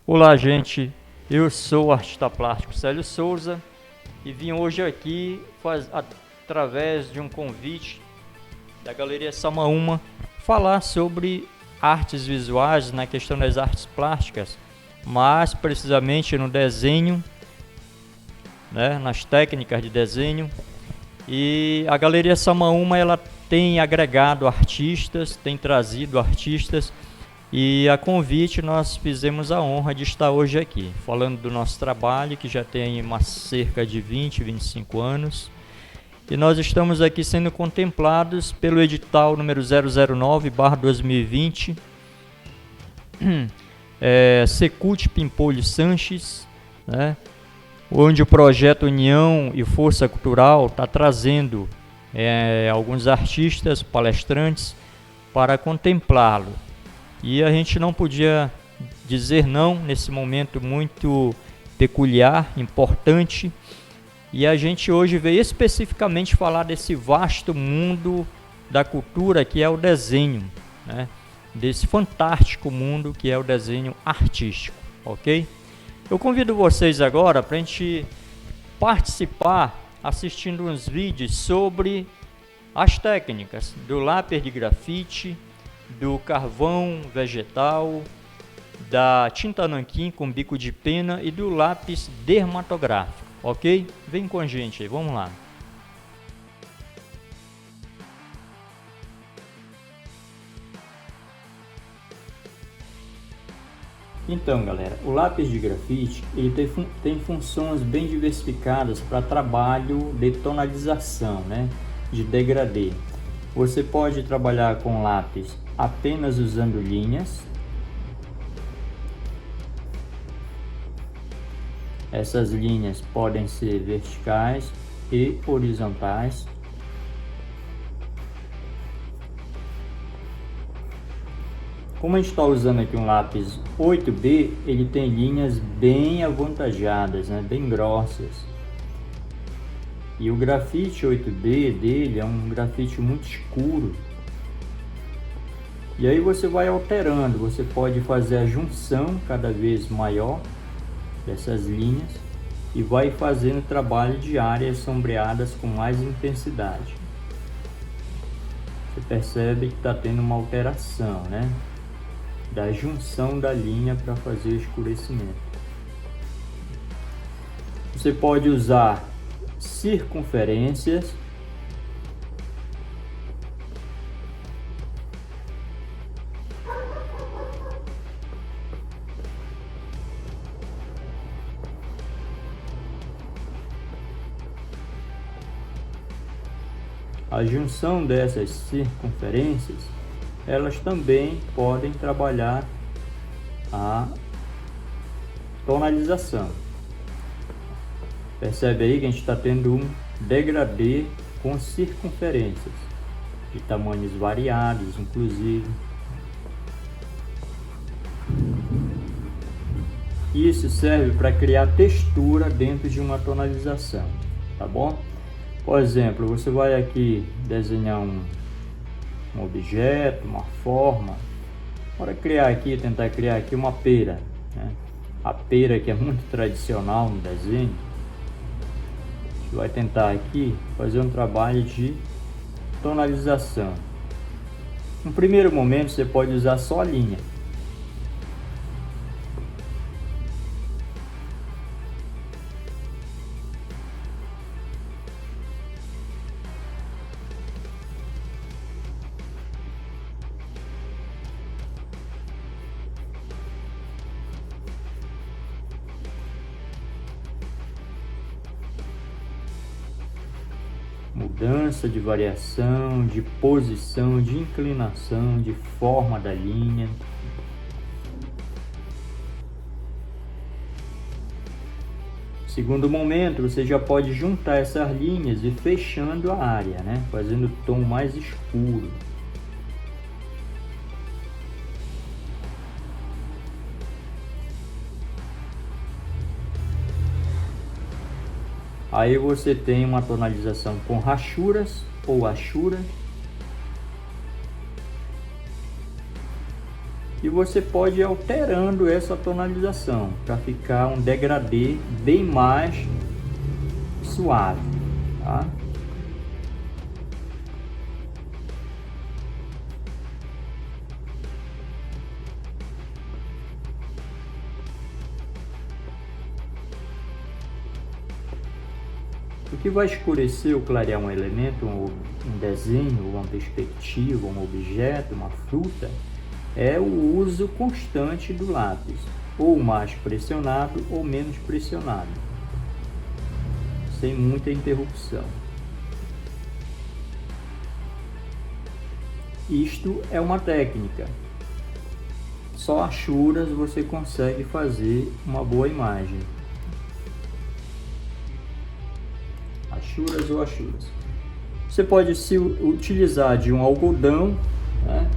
Olá, gente. Eu sou o artista plástico Célio Souza e vim hoje aqui através de um convite da Galeria Samaúma falar sobre artes visuais na questão das artes plásticas, mais precisamente no desenho, né, nas técnicas de desenho. E a Galeria Samaúma ela tem agregado artistas, tem trazido artistas. E a convite nós fizemos a honra de estar hoje aqui, falando do nosso trabalho, que já tem cerca de 25 anos. E nós estamos aqui sendo contemplados pelo edital número 009/2020, Secult Pimpolho Sanches, né, onde o projeto União e Força Cultural está trazendo alguns artistas, palestrantes, para contemplá-lo. E a gente não podia dizer não nesse momento muito peculiar, importante. E a gente hoje veio especificamente falar desse vasto mundo da cultura que é o desenho, né? Desse fantástico mundo que é o desenho artístico, ok? Eu convido vocês agora para a gente participar assistindo uns vídeos sobre as técnicas do lápis de grafite, do carvão vegetal, da tinta nanquim com bico de pena e do lápis dermatográfico, ok? Vem com a gente aí, vamos lá. Então, galera, o lápis de grafite ele tem funções bem diversificadas para trabalho de tonalização, né? De degradê. Você pode trabalhar com lápis apenas usando linhas. Essas linhas podem ser verticais e horizontais. Como a gente está usando aqui um lápis 8B, ele tem linhas bem avantajadas, né? Bem grossas. E o grafite 8B dele é um grafite muito escuro. E aí você vai alterando, você pode fazer a junção cada vez maior dessas linhas e vai fazendo trabalho de áreas sombreadas com mais intensidade. Você percebe que está tendo uma alteração, né? Da junção da linha para fazer o escurecimento. Você pode usar circunferências, a junção dessas circunferências, elas também podem trabalhar a tonalização. Percebe aí que a gente está tendo um degradê com circunferências de tamanhos variados, inclusive. Isso serve para criar textura dentro de uma tonalização, tá bom? Por exemplo, você vai aqui desenhar um objeto, uma forma. Bora tentar criar aqui uma pera, né? A pera que é muito tradicional no desenho. A gente vai tentar aqui fazer um trabalho de tonalização. No primeiro momento você pode usar só a linha. Mudança de variação, de posição, de inclinação, de forma da linha. Segundo momento, você já pode juntar essas linhas e fechando a área, né? Fazendo o tom mais escuro. Aí você tem uma tonalização com rachuras ou achura. E você pode ir alterando essa tonalização para ficar um degradê bem mais suave, tá? O que vai escurecer ou clarear um elemento, um desenho, uma perspectiva, um objeto, uma fruta, é o uso constante do lápis, ou mais pressionado ou menos pressionado, sem muita interrupção. Isto é uma técnica. Só achuras você consegue fazer uma boa imagem. Achuras ou achuras. Você pode se utilizar de um algodão, né?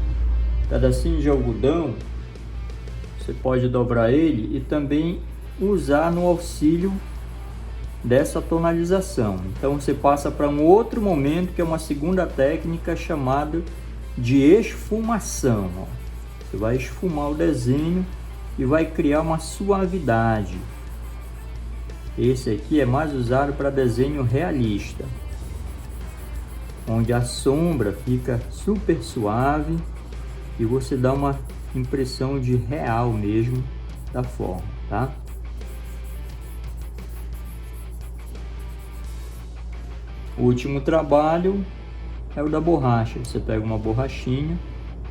Pedacinho de algodão, você pode dobrar ele e também usar no auxílio dessa tonalização. Então você passa para um outro momento, que é uma segunda técnica chamada de esfumação. Você vai esfumar o desenho e vai criar uma suavidade. Esse aqui é mais usado para desenho realista, onde a sombra fica super suave e você dá uma impressão de real mesmo da forma, tá? O último trabalho é o da borracha. Você pega uma borrachinha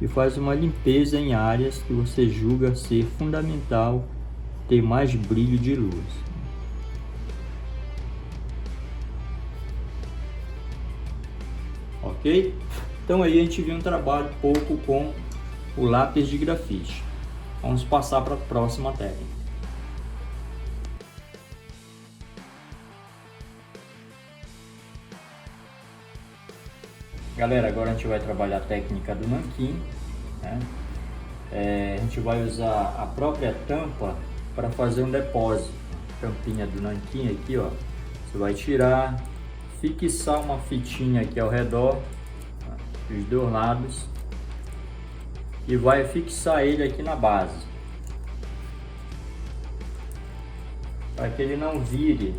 e faz uma limpeza em áreas que você julga ser fundamental ter mais brilho de luz. Ok? Então aí a gente viu um trabalho pouco com o lápis de grafite. Vamos passar para a próxima técnica. Galera, agora a gente vai trabalhar a técnica do nanquim, né? A gente vai usar a própria tampa para fazer um depósito. Tampinha do nanquim aqui, ó. Você vai tirar, fixar uma fitinha aqui ao redor, dos dois lados, e vai fixar ele aqui na base, para que ele não vire,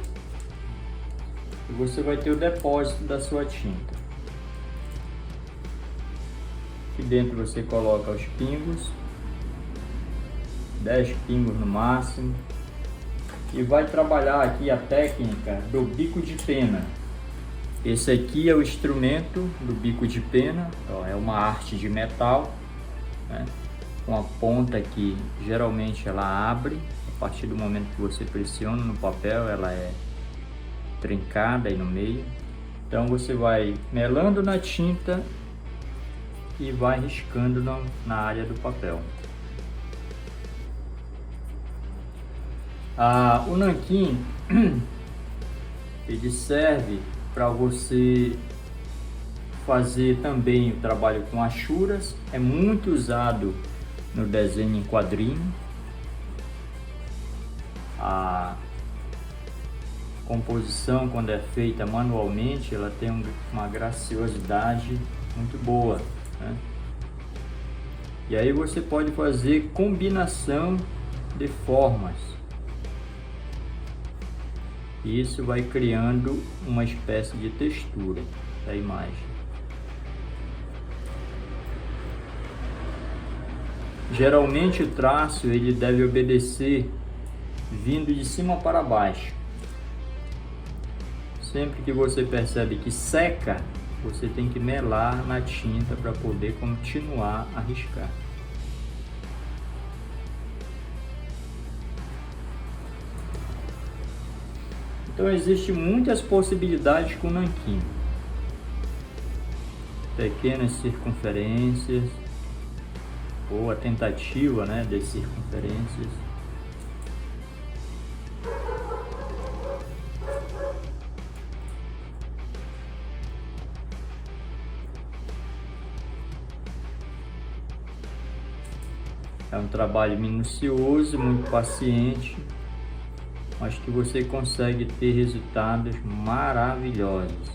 e você vai ter o depósito da sua tinta. Aqui dentro você coloca os pingos, 10 pingos no máximo, e vai trabalhar aqui a técnica do bico de pena. Esse aqui é o instrumento do bico de pena, ó, é uma arte de metal, né? Com a ponta que geralmente ela abre, a partir do momento que você pressiona no papel ela é trincada aí no meio. Então você vai melando na tinta e vai riscando na área do papel. O nanquim ele serve para você fazer também o trabalho com achuras. É muito usado no desenho em quadrinho. A composição, quando é feita manualmente, ela tem uma graciosidade muito boa, né? E aí você pode fazer combinação de formas. Isso vai criando uma espécie de textura da imagem. Geralmente o traço ele deve obedecer vindo de cima para baixo. Sempre que você percebe que seca, você tem que melar na tinta para poder continuar a riscar. Então existem muitas possibilidades com o nanquim. Pequenas circunferências, ou a tentativa, né, de circunferências. É um trabalho minucioso, muito paciente, mas que você consegue ter resultados maravilhosos,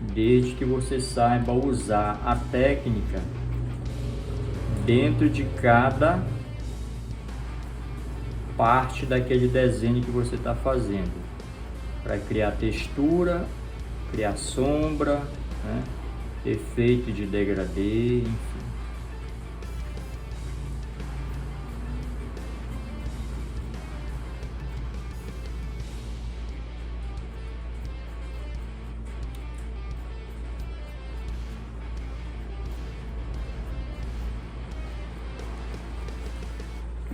desde que você saiba usar a técnica dentro de cada parte daquele desenho que você está fazendo, para criar textura, criar sombra, né? Efeito de degradê, enfim.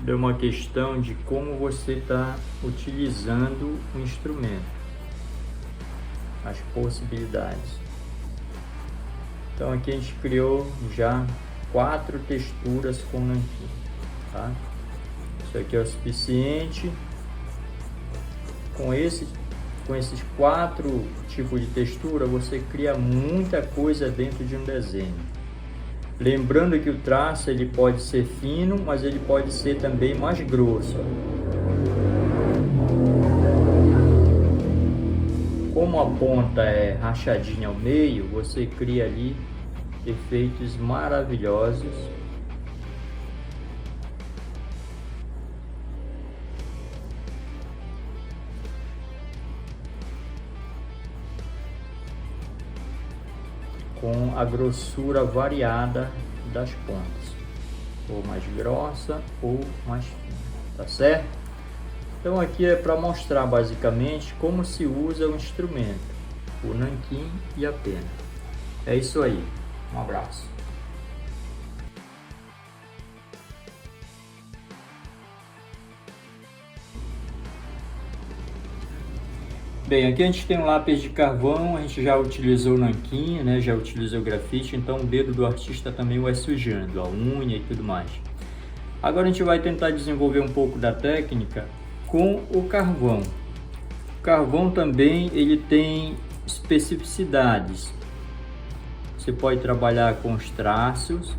É uma questão de como você está utilizando o instrumento, as possibilidades. Então aqui a gente criou já 4 texturas com nanquim, tá? Isso aqui é o suficiente. Com esses 4 tipos de textura, você cria muita coisa dentro de um desenho. Lembrando que o traço ele pode ser fino, mas ele pode ser também mais grosso. Como a ponta é rachadinha ao meio, você cria ali efeitos maravilhosos. Com a grossura variada das pontas, ou mais grossa ou mais fina, tá certo? Então aqui é para mostrar basicamente como se usa o instrumento, o nanquim e a pena. É isso aí, um abraço. Bem, aqui a gente tem um lápis de carvão, a gente já utilizou o nanquim, né? Já utilizou o grafite, então o dedo do artista também vai sujando, a unha e tudo mais. Agora a gente vai tentar desenvolver um pouco da técnica com o carvão. O carvão também ele tem especificidades. Você pode trabalhar com os traços,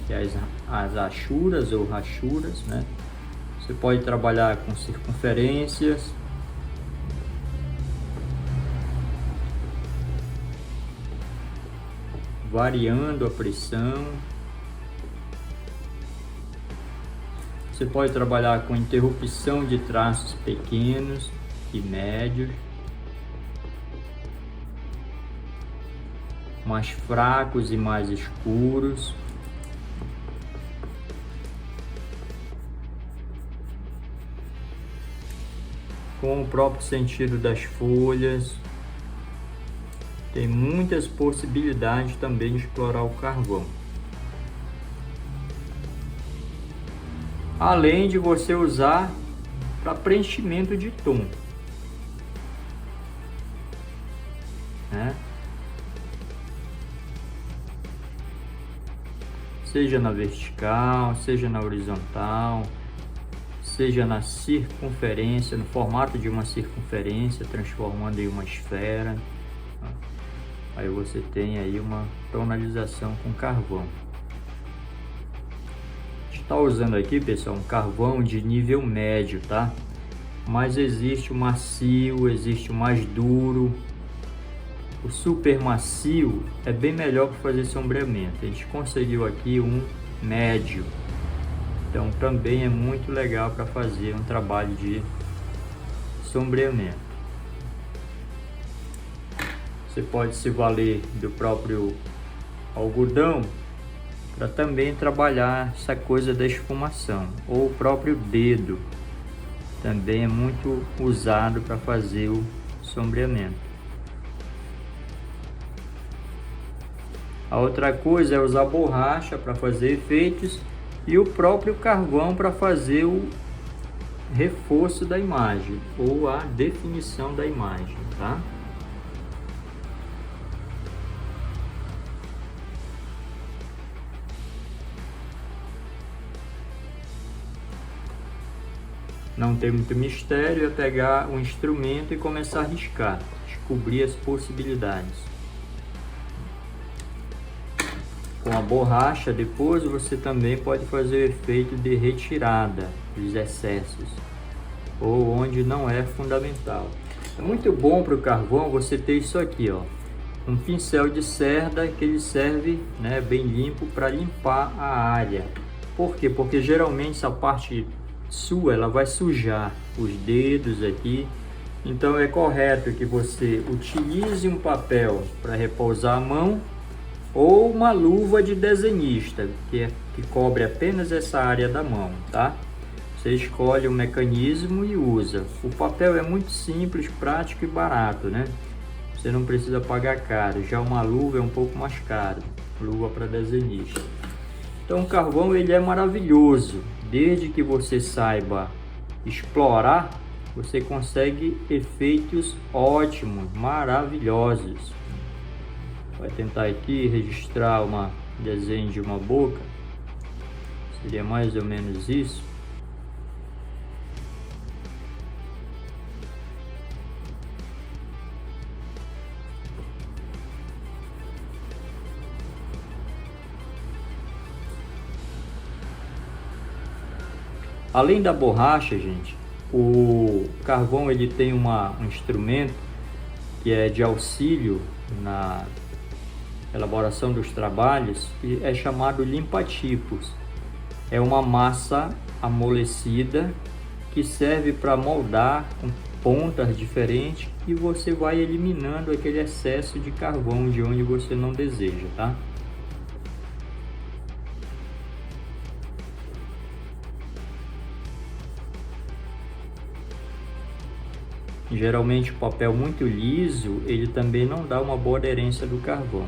que é as achuras ou rachuras, né? Você pode trabalhar com circunferências, variando a pressão. Você pode trabalhar com interrupção de traços pequenos e médios, mais fracos e mais escuros. Com o próprio sentido das folhas. Tem muitas possibilidades também de explorar o carvão. Além de você usar para preenchimento de tom, né? Seja na vertical, seja na horizontal, seja na circunferência, no formato de uma circunferência, transformando em uma esfera. Aí você tem aí uma tonalização com carvão. Está usando aqui, pessoal, um carvão de nível médio, tá? Mas existe o macio, existe o mais duro. O super macio é bem melhor para fazer sombreamento. A gente conseguiu aqui um médio. Então também é muito legal para fazer um trabalho de sombreamento. Você pode se valer do próprio algodão para também trabalhar essa coisa da esfumação, ou o próprio dedo também é muito usado para fazer o sombreamento. A outra coisa é usar borracha para fazer efeitos e o próprio carvão para fazer o reforço da imagem ou a definição da imagem, tá? Não tem muito mistério, é pegar um instrumento e começar a riscar, descobrir as possibilidades. Com a borracha, depois você também pode fazer o efeito de retirada dos excessos, ou onde não é fundamental. É muito bom para o carvão você ter isso aqui, ó, um pincel de cerda que ele serve, né, bem limpo para limpar a área. Por quê? Porque geralmente essa parte sua, ela vai sujar os dedos aqui. Então é correto que você utilize um papel para repousar a mão ou uma luva de desenhista, que cobre apenas essa área da mão, tá? Você escolhe o mecanismo e usa. O papel é muito simples, prático e barato, né? Você não precisa pagar caro. Já uma luva é um pouco mais caro, luva para desenhista. Então o carvão ele é maravilhoso, desde que você saiba explorar, você consegue efeitos ótimos, maravilhosos. Vai tentar aqui registrar um desenho de uma boca, seria mais ou menos isso. Além da borracha, gente, o carvão ele tem um instrumento que é de auxílio na elaboração dos trabalhos, que é chamado limpa-tipos. É uma massa amolecida que serve para moldar com pontas diferentes e você vai eliminando aquele excesso de carvão de onde você não deseja, tá? Geralmente o papel muito liso, ele também não dá uma boa aderência do carvão.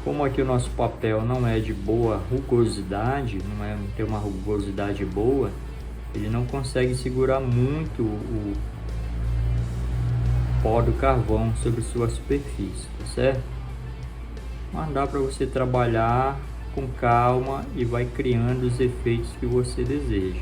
Como aqui o nosso papel não é de boa rugosidade, não tem uma rugosidade boa, ele não consegue segurar muito o pó do carvão sobre sua superfície, tá certo? Mas dá para você trabalhar com calma e vai criando os efeitos que você deseja.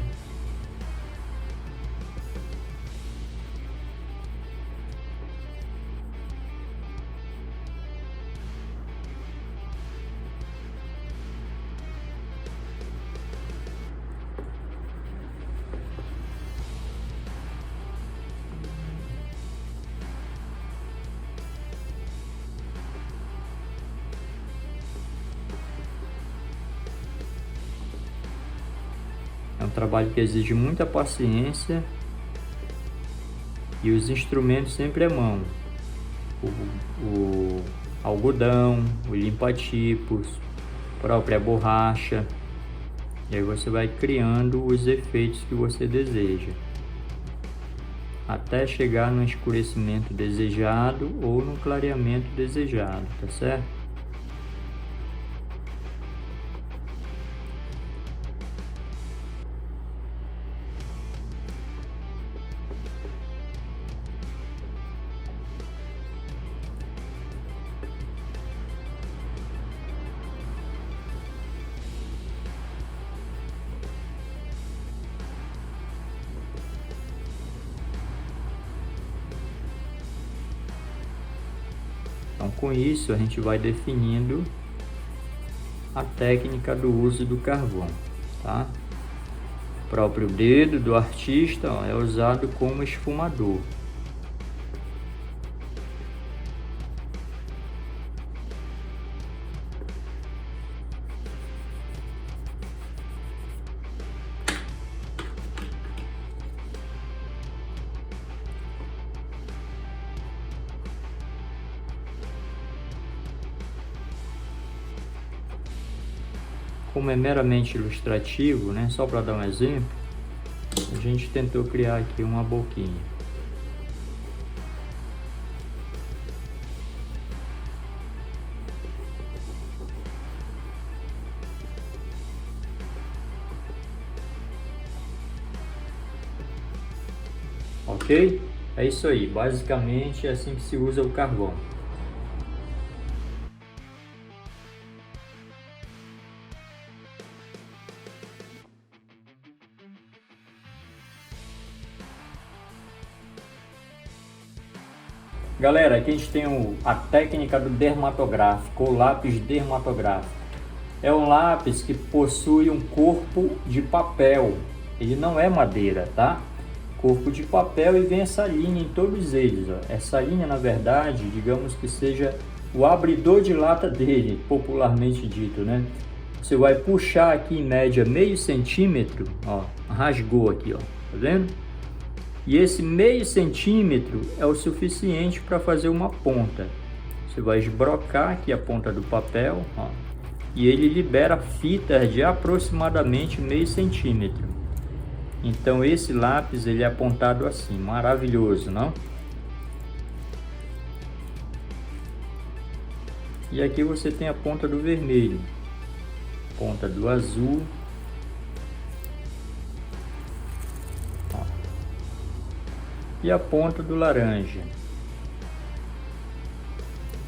É um trabalho que exige muita paciência e os instrumentos sempre à mão. O algodão, o limpa-tipos, própria borracha. E aí você vai criando os efeitos que você deseja, até chegar no escurecimento desejado ou no clareamento desejado, tá certo? Então, com isso, a gente vai definindo a técnica do uso do carvão, tá? O próprio dedo do artista, ó, é usado como esfumador. Como é meramente ilustrativo, né, só para dar um exemplo, a gente tentou criar aqui uma boquinha. Ok? É isso aí, basicamente é assim que se usa o carvão. Galera, aqui a gente tem a técnica do dermatográfico, ou lápis dermatográfico. É um lápis que possui um corpo de papel, ele não é madeira, tá? Corpo de papel, e vem essa linha em todos eles, ó. Essa linha, na verdade, digamos que seja o abridor de lata dele, popularmente dito, né? Você vai puxar aqui em média meio centímetro, ó, rasgou aqui, ó, tá vendo? E esse meio centímetro é o suficiente para fazer uma ponta. Você vai esbrocar aqui a ponta do papel, ó, e ele libera fitas de aproximadamente meio centímetro. Então esse lápis ele é apontado assim, maravilhoso, não? E aqui você tem a ponta do vermelho, ponta do azul, ó, e a ponta do laranja.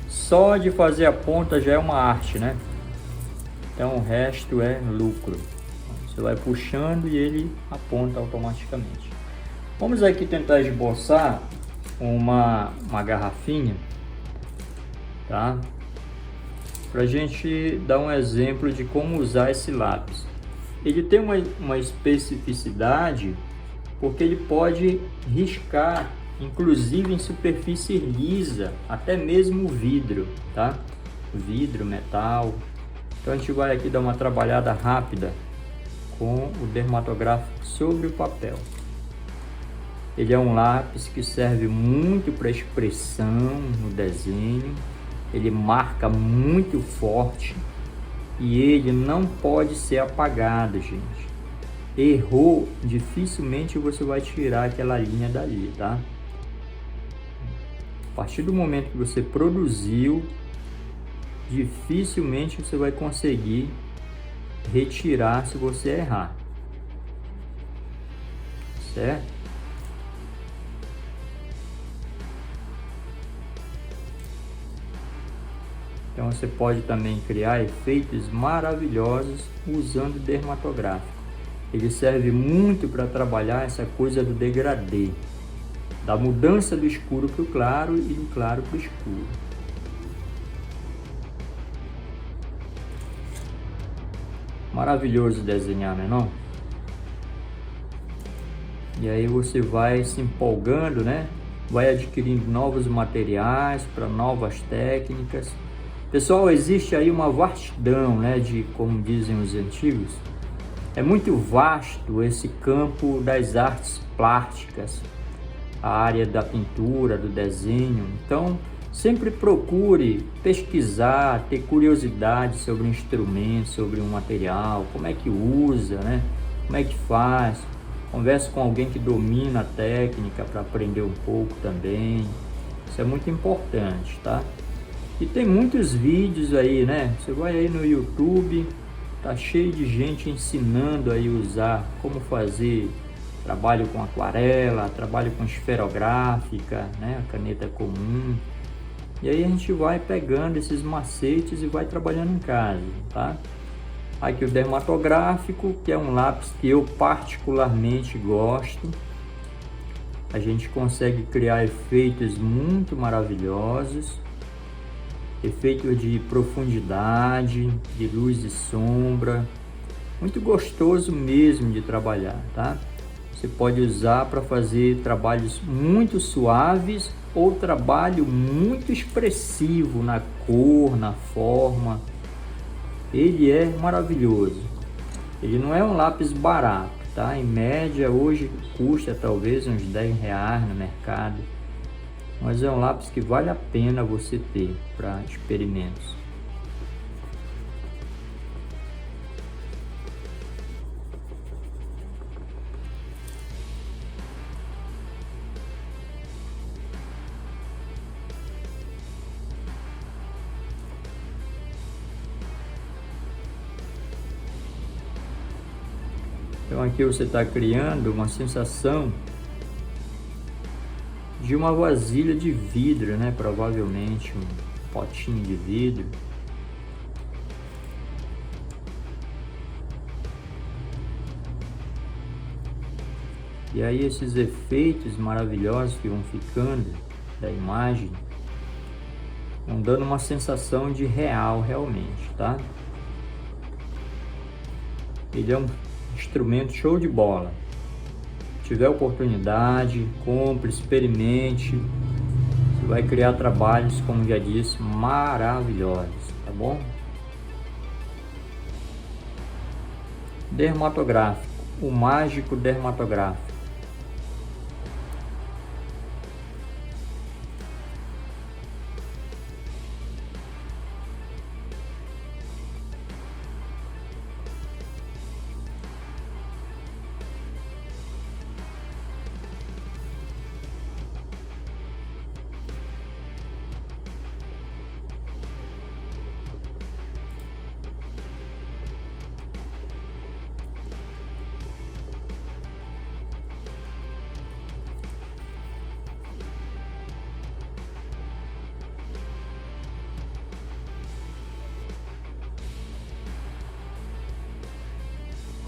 Só de fazer a ponta já é uma arte, né? Então o resto é lucro. Você vai puxando e ele aponta automaticamente. Vamos aqui tentar esboçar uma garrafinha, tá? Pra gente dar um exemplo de como usar esse lápis. Ele tem uma especificidade porque ele pode riscar, inclusive em superfície lisa, até mesmo vidro, tá? Vidro, metal. Então a gente vai aqui dar uma trabalhada rápida com o dermatográfico sobre o papel. Ele é um lápis que serve muito para expressão no desenho. Ele marca muito forte e ele não pode ser apagado, gente. Errou, dificilmente você vai tirar aquela linha dali, tá? A partir do momento que você produziu, dificilmente você vai conseguir retirar se você errar, certo? Então você pode também criar efeitos maravilhosos usando dermatográfico. Ele serve muito para trabalhar essa coisa do degradê, da mudança do escuro para o claro e do claro para o escuro. Maravilhoso desenhar, né, não? E aí você vai se empolgando, né? Vai adquirindo novos materiais para novas técnicas. Pessoal, existe aí uma vastidão, né, de, como dizem os antigos, é muito vasto esse campo das artes plásticas, a área da pintura, do desenho. Então, sempre procure pesquisar, ter curiosidade sobre o instrumento, sobre um material, como é que usa, né? Como é que faz. Converse com alguém que domina a técnica para aprender um pouco também. Isso é muito importante, tá? E tem muitos vídeos aí, né? Você vai aí no YouTube, tá cheio de gente ensinando aí usar, como fazer trabalho com aquarela, trabalho com esferográfica, né? A caneta comum. E aí a gente vai pegando esses macetes e vai trabalhando em casa, tá? Aqui o dermatográfico, que é um lápis que eu particularmente gosto. A gente consegue criar efeitos muito maravilhosos. Efeitos de profundidade, de luz e sombra. Muito gostoso mesmo de trabalhar, tá? Você pode usar para fazer trabalhos muito suaves ou trabalho muito expressivo na cor, na forma. Ele é maravilhoso. Ele não é um lápis barato, tá? Em média hoje custa talvez uns R$10 no mercado. Mas é um lápis que vale a pena você ter para experimentos. Então aqui você está criando uma sensação de uma vasilha de vidro, né? Provavelmente um potinho de vidro. E aí esses efeitos maravilhosos que vão ficando da imagem vão dando uma sensação de real realmente, tá? Ele é um instrumento show de bola. Se tiver oportunidade, compre, experimente. Você vai criar trabalhos, como já disse, maravilhosos, tá bom? dermatográfico, o mágico dermatográfico.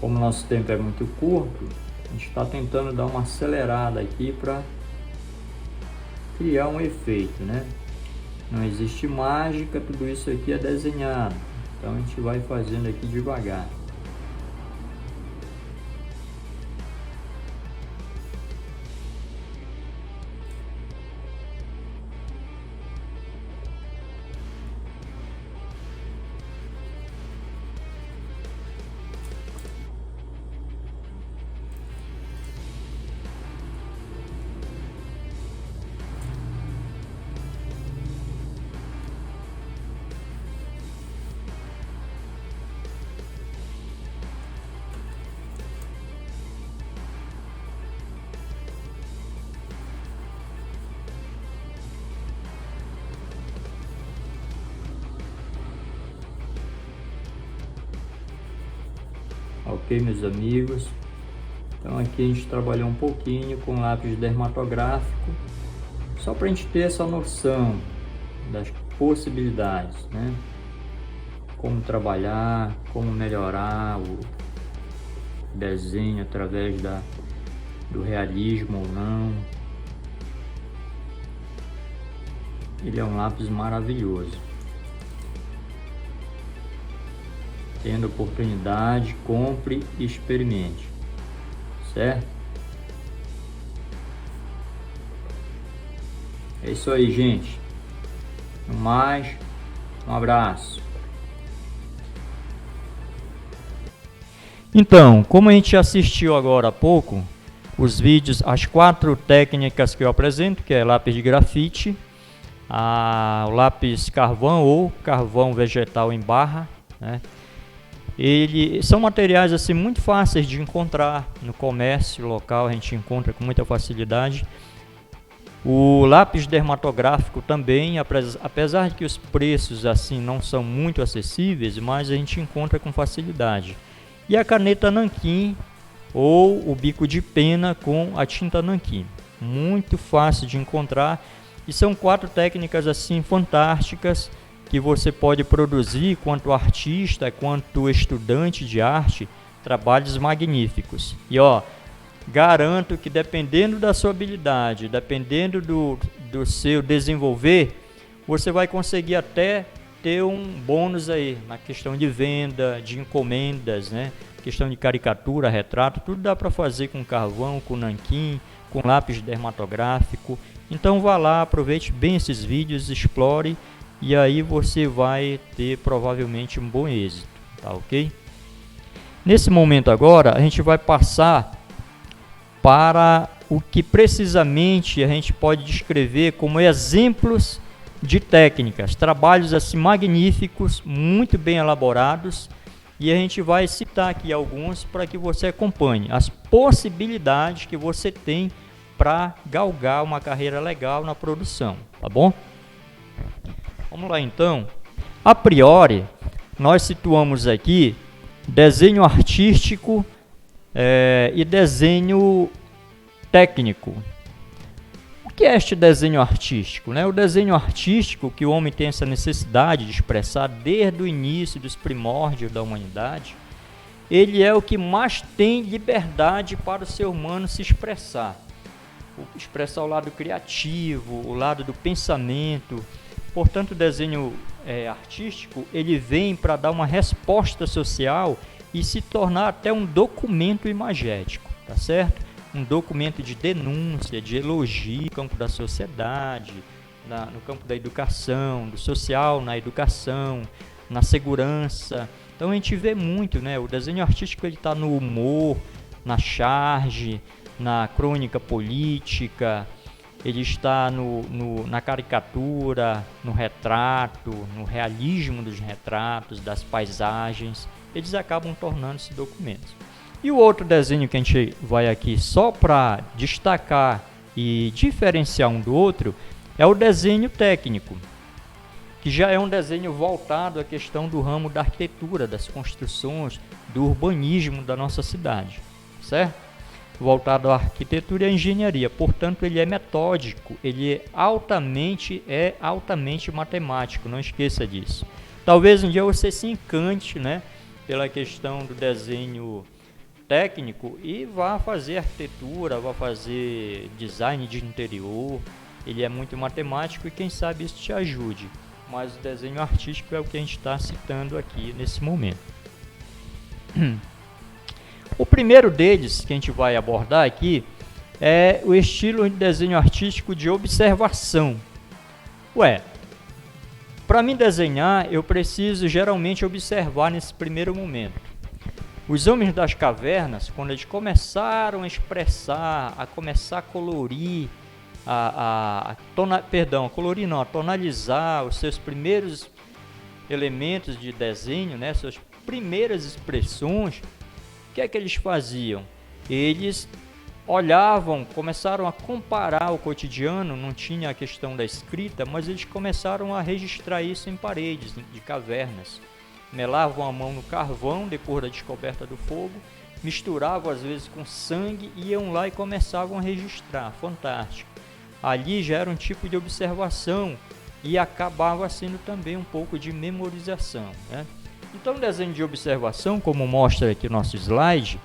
Como nosso tempo é muito curto, a gente está tentando dar uma acelerada aqui para criar um efeito, né? Não existe mágica, tudo isso aqui é desenhado. Então a gente vai fazendo aqui devagar. Ok, meus amigos? Então aqui a gente trabalhou um pouquinho com lápis dermatográfico, só para a gente ter essa noção das possibilidades, né? Como trabalhar, como melhorar o desenho através do realismo ou não. Ele é um lápis maravilhoso. Tendo oportunidade, compre e experimente, certo? É isso aí, gente. No mais, um abraço. Então, como a gente assistiu agora há pouco, os vídeos, as 4 técnicas que eu apresento, que é lápis de grafite, o lápis carvão ou carvão vegetal em barra, né? São materiais assim muito fáceis de encontrar no comércio local, a gente encontra com muita facilidade. O lápis dermatográfico também, apesar de que os preços assim não são muito acessíveis, mas a gente encontra com facilidade. E a caneta nanquim ou o bico de pena com a tinta nanquim, muito fácil de encontrar, e são 4 técnicas assim fantásticas que você pode produzir quanto artista, quanto estudante de arte, trabalhos magníficos. E garanto que dependendo da sua habilidade, dependendo do seu desenvolver, você vai conseguir até ter um bônus aí na questão de venda, de encomendas, né? Questão de caricatura, retrato, tudo dá para fazer com carvão, com nanquim, com lápis dermatográfico. Então vá lá, aproveite bem esses vídeos, explore, e aí você vai ter provavelmente um bom êxito, tá ok? Nesse momento agora, a gente vai passar para o que precisamente a gente pode descrever como exemplos de técnicas, trabalhos assim magníficos, muito bem elaborados, e a gente vai citar aqui alguns para que você acompanhe as possibilidades que você tem para galgar uma carreira legal na produção, tá bom? Vamos lá então. A priori, nós situamos aqui desenho artístico e desenho técnico. O que é este desenho artístico, né? O desenho artístico, que o homem tem essa necessidade de expressar desde o início dos primórdios da humanidade, ele é o que mais tem liberdade para o ser humano se expressar. Expressar o lado criativo, o lado do pensamento. Portanto, o desenho artístico, ele vem para dar uma resposta social e se tornar até um documento imagético, tá certo? Um documento de denúncia, de elogio no campo da sociedade, no campo da educação, do social na educação, na segurança. Então a gente vê muito, né? O desenho artístico ele está no humor, na charge, na crônica política, ele está na caricatura, no retrato, no realismo dos retratos, das paisagens. Eles acabam tornando-se documentos. E o outro desenho que a gente vai aqui só para destacar e diferenciar um do outro é o desenho técnico, que já é um desenho voltado à questão do ramo da arquitetura, das construções, do urbanismo da nossa cidade, certo? Voltado à arquitetura e à engenharia, portanto ele é metódico, ele é altamente matemático, não esqueça disso. Talvez um dia você se encante, né, pela questão do desenho técnico e vá fazer arquitetura, vá fazer design de interior. Ele é muito matemático e quem sabe isso te ajude, mas o desenho artístico é o que a gente está citando aqui nesse momento. O primeiro deles que a gente vai abordar aqui é o estilo de desenho artístico de observação. Para mim desenhar, eu preciso geralmente observar nesse primeiro momento. Os homens das cavernas, quando eles começaram a expressar, a começar a colorir, a tonalizar os seus primeiros elementos de desenho, né, suas primeiras expressões, o que é que eles faziam? Eles olhavam, começaram a comparar o cotidiano, não tinha a questão da escrita, mas eles começaram a registrar isso em paredes de cavernas. Melavam a mão no carvão depois da descoberta do fogo, misturavam às vezes com sangue, iam lá e começavam a registrar. Fantástico. Ali já era um tipo de observação e acabava sendo também um pouco de memorização, né? Então, o desenho de observação, como mostra aqui o nosso slide,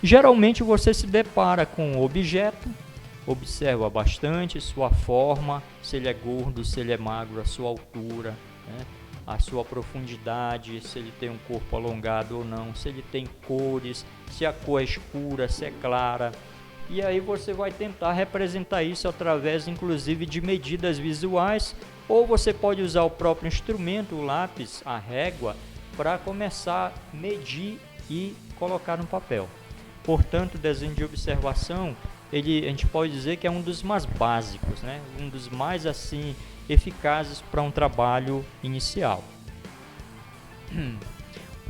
geralmente você se depara com o objeto, observa bastante sua forma, se ele é gordo, se ele é magro, a sua altura, né? A sua profundidade, se ele tem um corpo alongado ou não, se ele tem cores, se a cor é escura, se é clara. E aí você vai tentar representar isso através, inclusive, de medidas visuais, ou você pode usar o próprio instrumento, o lápis, a régua, para começar a medir e colocar no papel. Portanto, o desenho de observação, a gente pode dizer que é um dos mais básicos, né? Um dos mais assim eficazes para um trabalho inicial.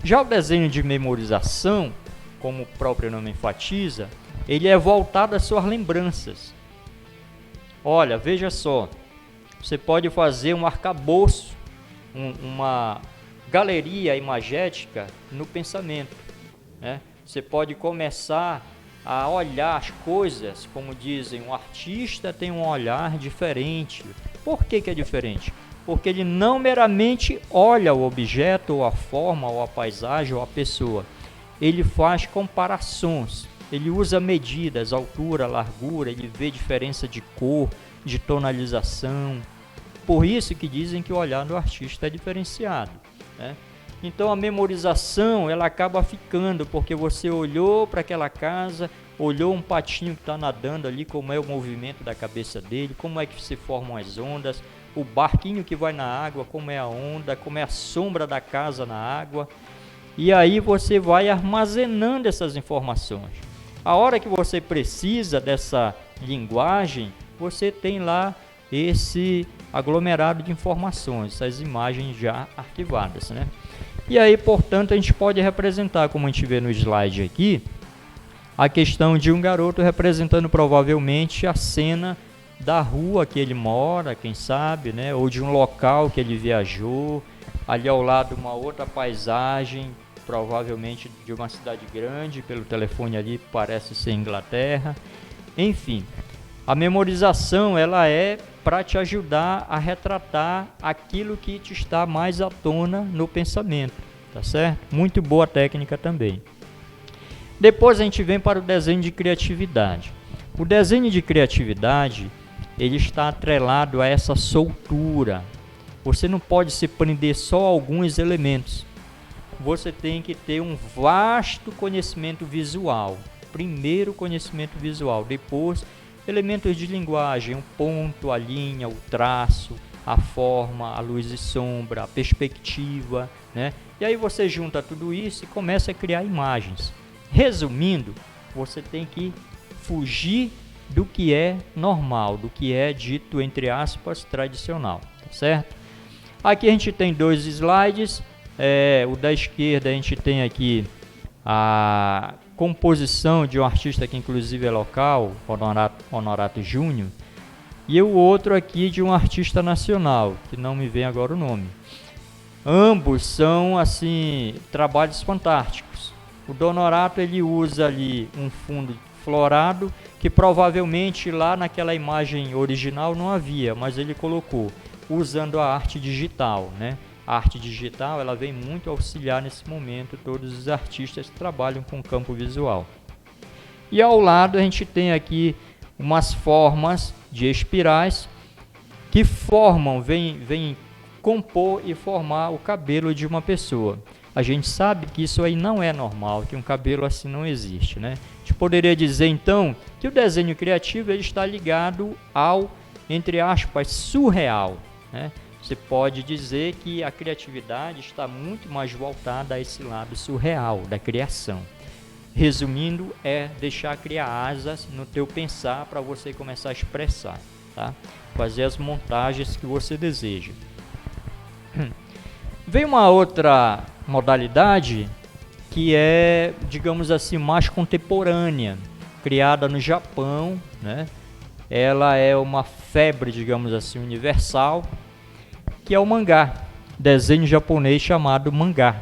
Já o desenho de memorização, como o próprio nome enfatiza, ele é voltado às suas lembranças. Olha, veja só, você pode fazer um arcabouço, uma galeria imagética no pensamento, né? Você pode começar a olhar as coisas, como dizem, um artista tem um olhar diferente. Por que é diferente? Porque ele não meramente olha o objeto, ou a forma, ou a paisagem, ou a pessoa. Ele faz comparações, ele usa medidas, altura, largura, ele vê diferença de cor, de tonalização. Por isso que dizem que o olhar do artista é diferenciado, né? Então a memorização ela acaba ficando, porque você olhou para aquela casa, olhou um patinho que está nadando ali, como é o movimento da cabeça dele, como é que se formam as ondas, o barquinho que vai na água, como é a onda, como é a sombra da casa na água. E aí você vai armazenando essas informações. A hora que você precisa dessa linguagem, você tem lá esse aglomerado de informações, essas imagens já arquivadas, né? E aí, portanto, a gente pode representar, como a gente vê no slide aqui, a questão de um garoto representando provavelmente a cena da rua que ele mora, quem sabe, né? Ou de um local que ele viajou, ali ao lado uma outra paisagem, provavelmente de uma cidade grande, pelo telefone ali parece ser Inglaterra. Enfim, a memorização ela é para te ajudar a retratar aquilo que te está mais à tona no pensamento, tá certo? Muito boa técnica também. Depois a gente vem para o desenho de criatividade. O desenho de criatividade, ele está atrelado a essa soltura. Você não pode se prender só a alguns elementos. Você tem que ter um vasto conhecimento visual. Primeiro conhecimento visual, depois elementos de linguagem, o ponto, a linha, o traço, a forma, a luz e sombra, a perspectiva, né? E aí você junta tudo isso e começa a criar imagens. Resumindo, você tem que fugir do que é normal, do que é dito, entre aspas, tradicional, tá certo? Aqui a gente tem 2 slides, o da esquerda a gente tem aqui a composição de um artista que inclusive é local, Honorato Júnior, e o outro aqui de um artista nacional, que não me vem agora o nome. Ambos são assim trabalhos fantásticos. O do Honorato ele usa ali um fundo florado que provavelmente lá naquela imagem original não havia, mas ele colocou usando a arte digital, né? A arte digital ela vem muito auxiliar nesse momento todos os artistas que trabalham com campo visual. E ao lado a gente tem aqui umas formas de espirais que formam, vem compor e formar o cabelo de uma pessoa. A gente sabe que isso aí não é normal, que um cabelo assim não existe, né? A gente poderia dizer então que o desenho criativo ele está ligado ao, entre aspas, surreal, né? Você pode dizer que a criatividade está muito mais voltada a esse lado surreal da criação. Resumindo, é deixar criar asas no teu pensar para você começar a expressar, tá? Fazer as montagens que você deseja. Vem uma outra modalidade que é, digamos assim, mais contemporânea, criada no Japão, né? Ela é uma febre, digamos assim, universal, que é o mangá, desenho japonês chamado mangá.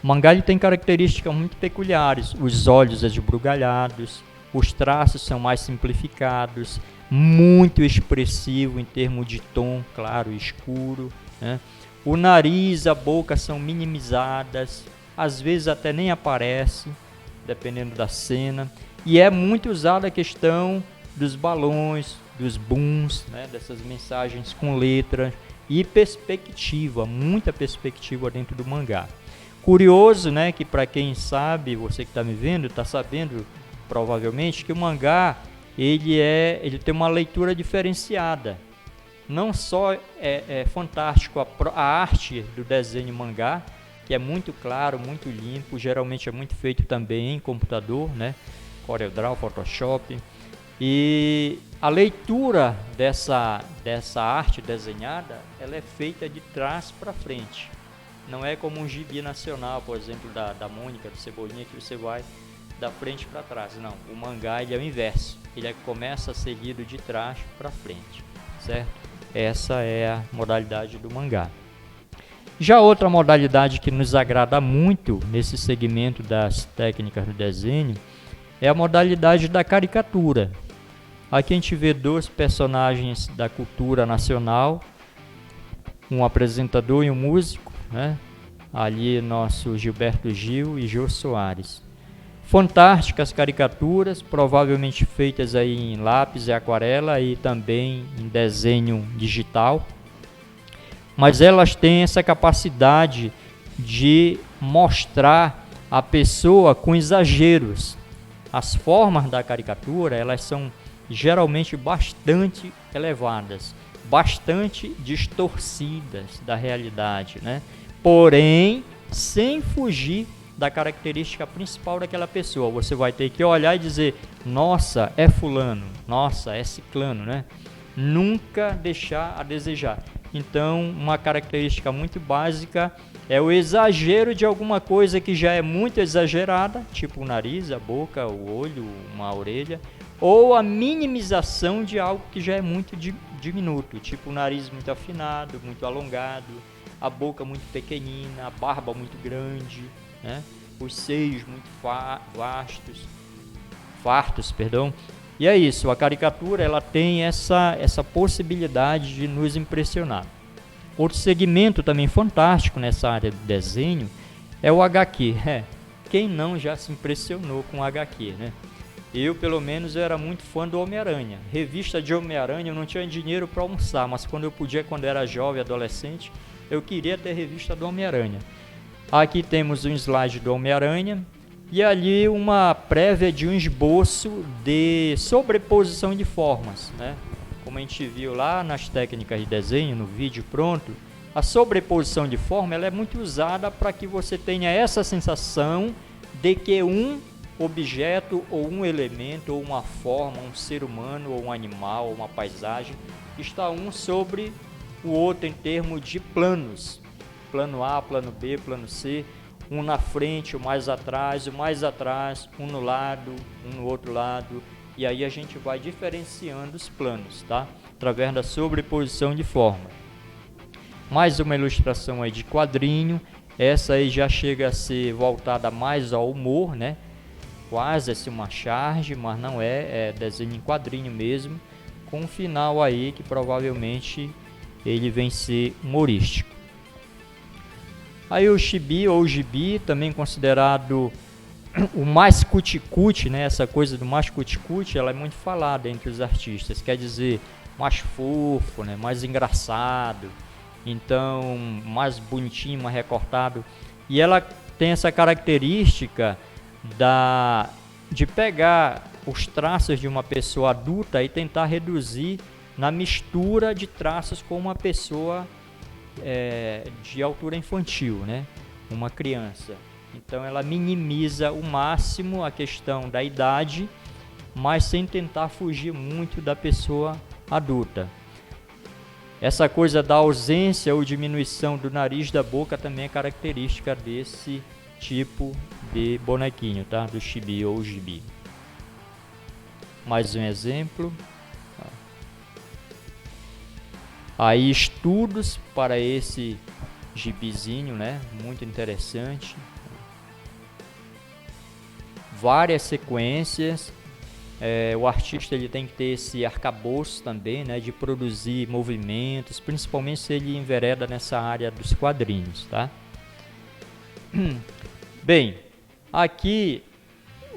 O mangá ele tem características muito peculiares, os olhos esbugalhados, os traços são mais simplificados, muito expressivo em termos de tom claro e escuro, né? O nariz, a boca são minimizadas, às vezes até nem aparece, dependendo da cena, e é muito usada a questão dos balões, dos booms, né? Dessas mensagens com letras e perspectiva, muita perspectiva dentro do mangá. Curioso, né, que para quem sabe, você que está me vendo, está sabendo provavelmente que o mangá ele tem uma leitura diferenciada. Não só é fantástico a arte do desenho mangá, que é muito claro, muito limpo, geralmente é muito feito também em computador, né, CorelDRAW, Photoshop, e a leitura dessa arte desenhada, ela é feita de trás para frente. Não é como um gibi nacional, por exemplo, da Mônica, do Cebolinha, que você vai da frente para trás. Não, o mangá ele é o inverso. Ele começa a ser lido de trás para frente, certo? Essa é a modalidade do mangá. Já outra modalidade que nos agrada muito nesse segmento das técnicas do desenho é a modalidade da caricatura. Aqui a gente vê 2 personagens da cultura nacional, um apresentador e um músico, né? Ali nosso Gilberto Gil e Jô Soares. Fantásticas caricaturas, provavelmente feitas aí em lápis e aquarela e também em desenho digital. Mas elas têm essa capacidade de mostrar a pessoa com exageros. As formas da caricatura, elas são geralmente bastante elevadas, bastante distorcidas da realidade, né? Porém, sem fugir da característica principal daquela pessoa. Você vai ter que olhar e dizer, nossa, é fulano, nossa, é ciclano, né? Nunca deixar a desejar. Então, uma característica muito básica é o exagero de alguma coisa que já é muito exagerada, tipo o nariz, a boca, o olho, uma orelha, ou a minimização de algo que já é muito diminuto, tipo o nariz muito afinado, muito alongado, a boca muito pequenina, a barba muito grande, né? Os seios muito fartos, perdão. E é isso, a caricatura ela tem essa possibilidade de nos impressionar. Outro segmento também fantástico nessa área de desenho é o HQ. Quem não já se impressionou com o HQ, né? Eu, pelo menos, era muito fã do Homem-Aranha. Revista de Homem-Aranha, eu não tinha dinheiro para almoçar, mas quando eu podia, quando era jovem, adolescente, eu queria ter revista do Homem-Aranha. Aqui temos um slide do Homem-Aranha e ali uma prévia de um esboço de sobreposição de formas, né? Como a gente viu lá nas técnicas de desenho, no vídeo pronto, A sobreposição de forma ela é muito usada para que você tenha essa sensação de que um objeto ou um elemento ou uma forma, um ser humano ou um animal ou uma paisagem está um sobre o outro em termos de planos, plano A, plano B, plano C, um na frente, o mais atrás, um no lado, um no outro lado, e aí a gente vai diferenciando os planos, tá? Através da sobreposição de forma. Mais uma ilustração aí de quadrinho, essa aí já chega a ser voltada mais ao humor, né? Quase assim uma charge, mas não é desenho em quadrinho mesmo, com um final aí que provavelmente ele vem ser humorístico. Aí o chibi ou gibi, também considerado o mais cuticute, né? Essa coisa do mais cuticute, ela é muito falada entre os artistas, quer dizer, mais fofo, né? Mais engraçado, então mais bonitinho, mais recortado, e ela tem essa característica de pegar os traços de uma pessoa adulta e tentar reduzir na mistura de traços com uma pessoa de altura infantil, né? Uma criança. Então ela minimiza o máximo a questão da idade, mas sem tentar fugir muito da pessoa adulta. Essa coisa da ausência ou diminuição do nariz da boca também é característica desse tipo de bonequinho, tá? Do chibi ou gibi. Mais um exemplo. Aí estudos para esse gibizinho, né? Muito interessante. Várias sequências. O artista ele tem que ter esse arcabouço também, né? De produzir movimentos, principalmente se ele envereda nessa área dos quadrinhos, tá? Bem, aqui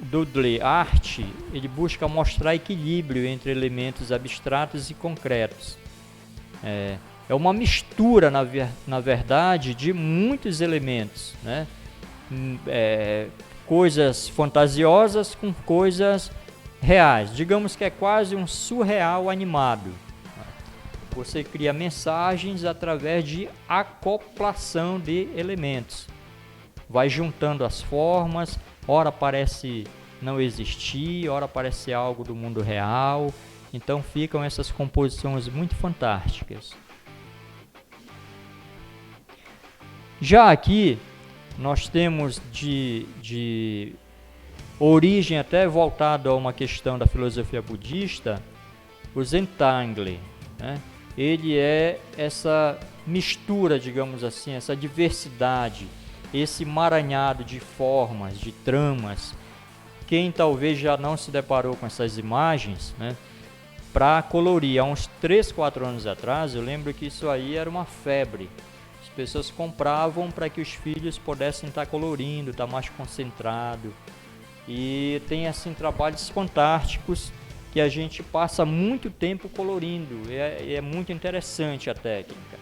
Doodle Art ele busca mostrar equilíbrio entre elementos abstratos e concretos. É uma mistura, na verdade, de muitos elementos, né? Coisas fantasiosas com coisas reais. Digamos que é quase um surreal animado. Você cria mensagens através de acoplação de elementos. Vai juntando as formas, ora parece não existir, ora parece algo do mundo real. Então ficam essas composições muito fantásticas. Já aqui nós temos de origem até voltado a uma questão da filosofia budista, o Zentangle, né? Ele é essa mistura, digamos assim, essa diversidade, esse emaranhado de formas, de tramas. Quem talvez já não se deparou com essas imagens, né? Para colorir, há uns 3, 4 anos atrás, eu lembro que isso aí era uma febre. As pessoas compravam para que os filhos pudessem estar colorindo, estar mais concentrado. E tem assim trabalhos fantásticos que a gente passa muito tempo colorindo. É muito interessante a técnica.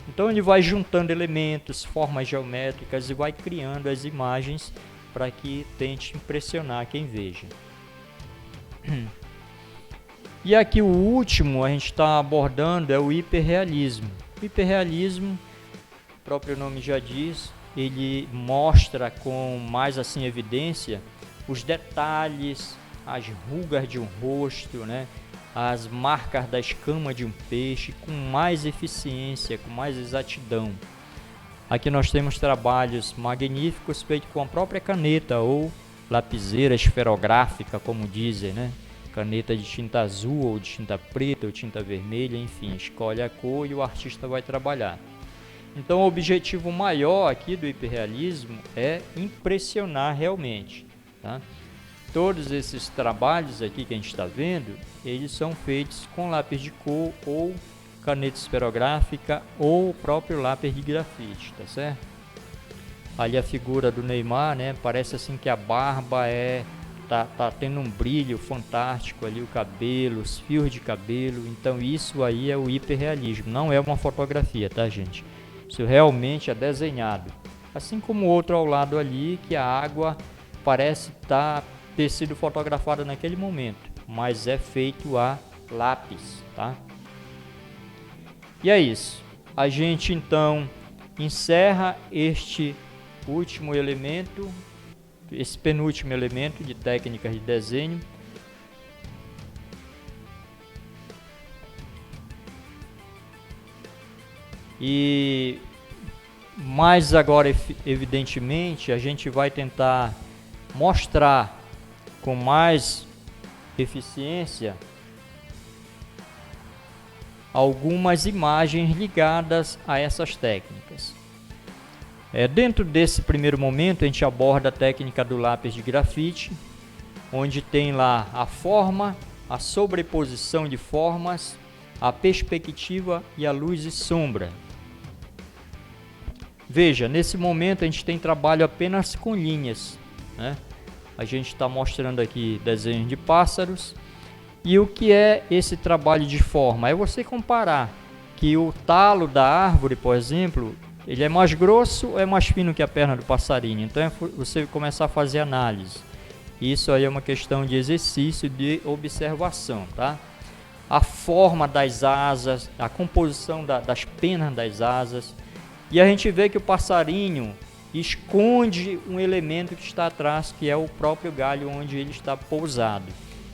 Então ele vai juntando elementos, formas geométricas e vai criando as imagens para que tente impressionar quem veja. E aqui o último a gente está abordando é o hiperrealismo. O hiperrealismo, o próprio nome já diz, ele mostra com mais assim evidência os detalhes, as rugas de um rosto, né? As marcas da escama de um peixe com mais eficiência, com mais exatidão. Aqui nós temos trabalhos magníficos feitos com a própria caneta ou lapiseira esferográfica, como dizem, né? Caneta de tinta azul ou de tinta preta ou tinta vermelha, enfim, escolhe a cor e o artista vai trabalhar. Então o objetivo maior aqui do hiperrealismo é impressionar realmente, tá? Todos esses trabalhos aqui que a gente está vendo, eles são feitos com lápis de cor ou caneta esferográfica ou o próprio lápis de grafite, tá certo? Ali a figura do Neymar, né? Parece assim que a barba tá tendo um brilho fantástico ali, o cabelo, os fios de cabelo. Então isso aí é o hiperrealismo, não é uma fotografia, tá, gente? Isso realmente é desenhado. Assim como o outro ao lado ali, que a água parece ter sido fotografada naquele momento, mas é feito a lápis, tá? E é isso. A gente então encerra este último elemento, esse penúltimo elemento de técnicas de desenho. E mais agora, evidentemente, a gente vai tentar mostrar com mais eficiência algumas imagens ligadas a essas técnicas. Dentro desse primeiro momento, a gente aborda a técnica do lápis de grafite, onde tem lá a forma, a sobreposição de formas, a perspectiva e a luz e sombra. Veja, nesse momento a gente tem trabalho apenas com linhas, né? A gente está mostrando aqui desenhos de pássaros. E o que é esse trabalho de forma? É você comparar que o talo da árvore, por exemplo, ele é mais grosso ou é mais fino que a perna do passarinho. Então é você começar a fazer análise. Isso aí é uma questão de exercício, de observação, tá? A forma das asas, a composição das penas das asas. E a gente vê que o passarinho esconde um elemento que está atrás, que é o próprio galho onde ele está pousado.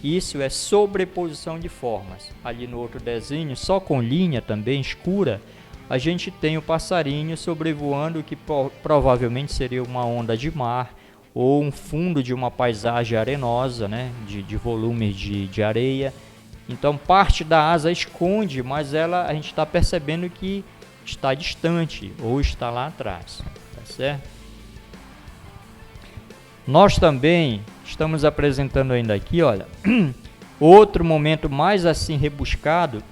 Isso é sobreposição de formas. Ali no outro desenho, só com linha também escura, a gente tem o passarinho sobrevoando o que provavelmente seria uma onda de mar ou um fundo de uma paisagem arenosa, né, de volumes de areia. Então parte da asa esconde, mas a gente está percebendo que está distante ou está lá atrás, tá certo? Nós também estamos apresentando ainda aqui, olha, outro momento mais assim rebuscado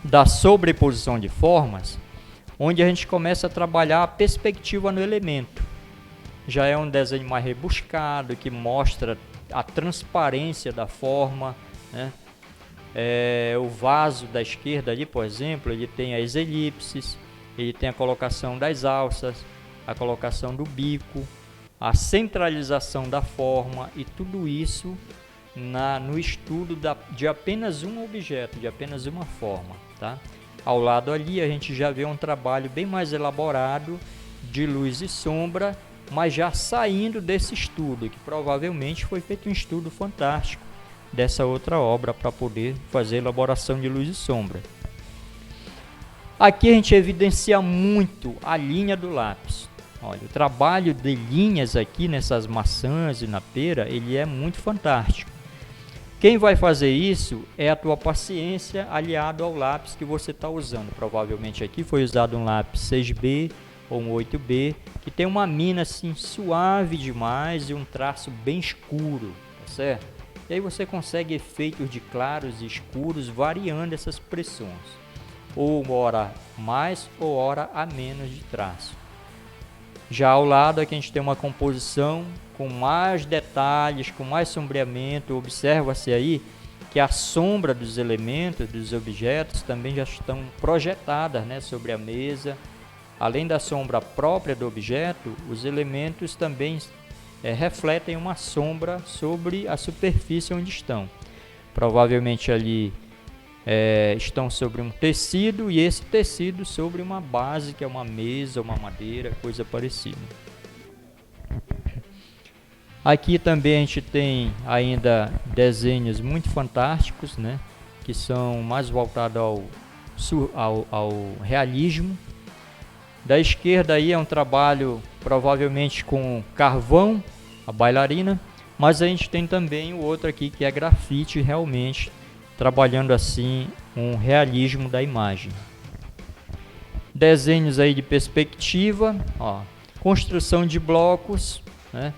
da sobreposição de formas, onde a gente começa a trabalhar a perspectiva no elemento. Já é um desenho mais rebuscado, que mostra a transparência da forma, né? O vaso da esquerda ali, por exemplo, ele tem as elipses, ele tem a colocação das alças, a colocação do bico, a centralização da forma e tudo isso no estudo de apenas um objeto, de apenas uma forma, tá? Ao lado ali a gente já vê um trabalho bem mais elaborado de luz e sombra, mas já saindo desse estudo, que provavelmente foi feito um estudo fantástico dessa outra obra para poder fazer elaboração de luz e sombra. Aqui a gente evidencia muito a linha do lápis. Olha, o trabalho de linhas aqui nessas maçãs e na pera, ele é muito fantástico. Quem vai fazer isso é a tua paciência aliado ao lápis que você está usando. Provavelmente aqui foi usado um lápis 6B ou um 8B, que tem uma mina assim suave demais e um traço bem escuro, tá certo? E aí você consegue efeitos de claros e escuros variando essas expressões, ou hora mais ou hora a menos de traço. Já ao lado aqui a gente tem uma composição com mais detalhes, com mais sombreamento. Observa-se aí que a sombra dos elementos, dos objetos, também já estão projetadas, né, sobre a mesa. Além da sombra própria do objeto, os elementos também refletem uma sombra sobre a superfície onde estão. Provavelmente ali estão sobre um tecido e esse tecido sobre uma base, que é uma mesa, uma madeira, coisa parecida. Aqui também a gente tem ainda desenhos muito fantásticos, né, que são mais voltados ao realismo. Da esquerda aí é um trabalho provavelmente com carvão, a bailarina, mas a gente tem também o outro aqui que é grafite, realmente trabalhando assim um realismo da imagem. Desenhos aí de perspectiva, ó, construção de blocos, né?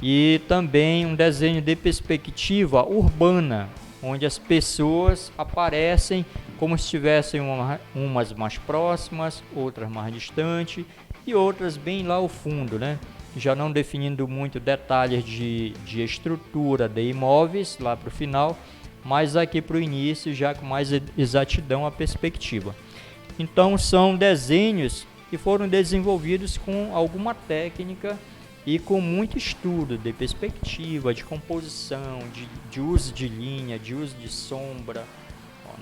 E também um desenho de perspectiva urbana, onde as pessoas aparecem como se estivessem umas mais próximas, outras mais distantes e outras bem lá ao fundo, né? Já não definindo muito detalhes de estrutura de imóveis lá para o final, mas aqui para o início já com mais exatidão a perspectiva. Então são desenhos que foram desenvolvidos com alguma técnica e com muito estudo de perspectiva, de composição, de uso de linha, de uso de sombra.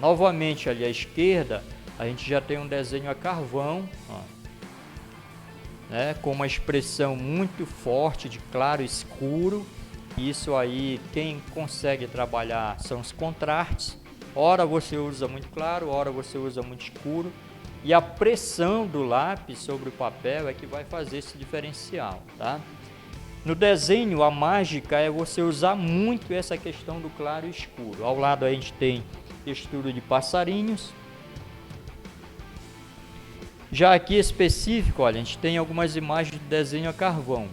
Novamente ali à esquerda a gente já tem um desenho a carvão, ó, né, com uma expressão muito forte de claro e escuro. Isso aí, quem consegue trabalhar são os contrastes. Ora você usa muito claro, ora você usa muito escuro. E a pressão do lápis sobre o papel é que vai fazer esse diferencial, tá? No desenho, a mágica é você usar muito essa questão do claro e escuro. Ao lado a gente tem estudo de passarinhos. Já aqui específico, olha, a gente tem algumas imagens de desenho a carvão.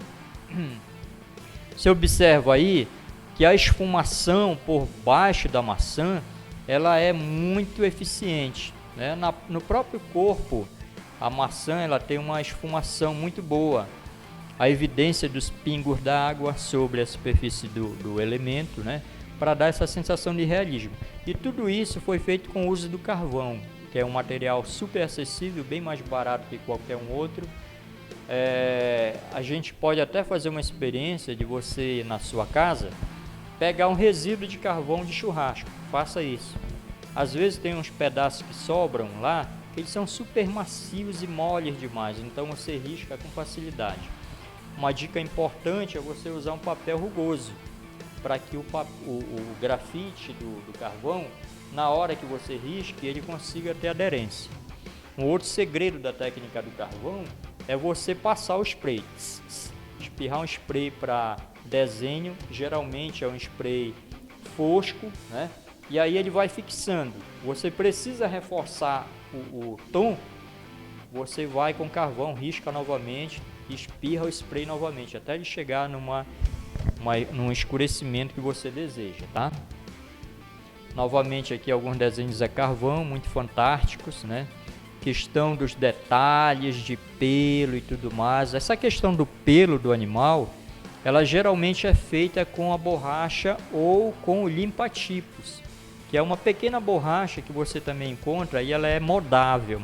Você observa aí que a esfumação por baixo da maçã, ela é muito eficiente, né? No próprio corpo, a maçã ela tem uma esfumação muito boa. A evidência dos pingos d'água sobre a superfície do elemento, né? Para dar essa sensação de realismo. E tudo isso foi feito com o uso do carvão, que é um material super acessível, bem mais barato que qualquer um outro. A gente pode até fazer uma experiência de você, na sua casa, pegar um resíduo de carvão de churrasco. Faça isso. Às vezes tem uns pedaços que sobram lá, que eles são super macios e moles demais, então você risca com facilidade. Uma dica importante é você usar um papel rugoso, para que o grafite do carvão, na hora que você risque, ele consiga ter aderência. Um outro segredo da técnica do carvão é você passar o spray. Espirrar um spray para desenho, geralmente é um spray fosco, né? E aí ele vai fixando. Você precisa reforçar o tom, você vai com carvão, risca novamente, espirra o spray novamente, até ele chegar num escurecimento que você deseja, tá? Novamente aqui alguns desenhos a carvão, muito fantásticos, né? Questão dos detalhes de pelo e tudo mais. Essa questão do pelo do animal, ela geralmente é feita com a borracha ou com o limpa-tipos, que é uma pequena borracha que você também encontra e ela é moldável.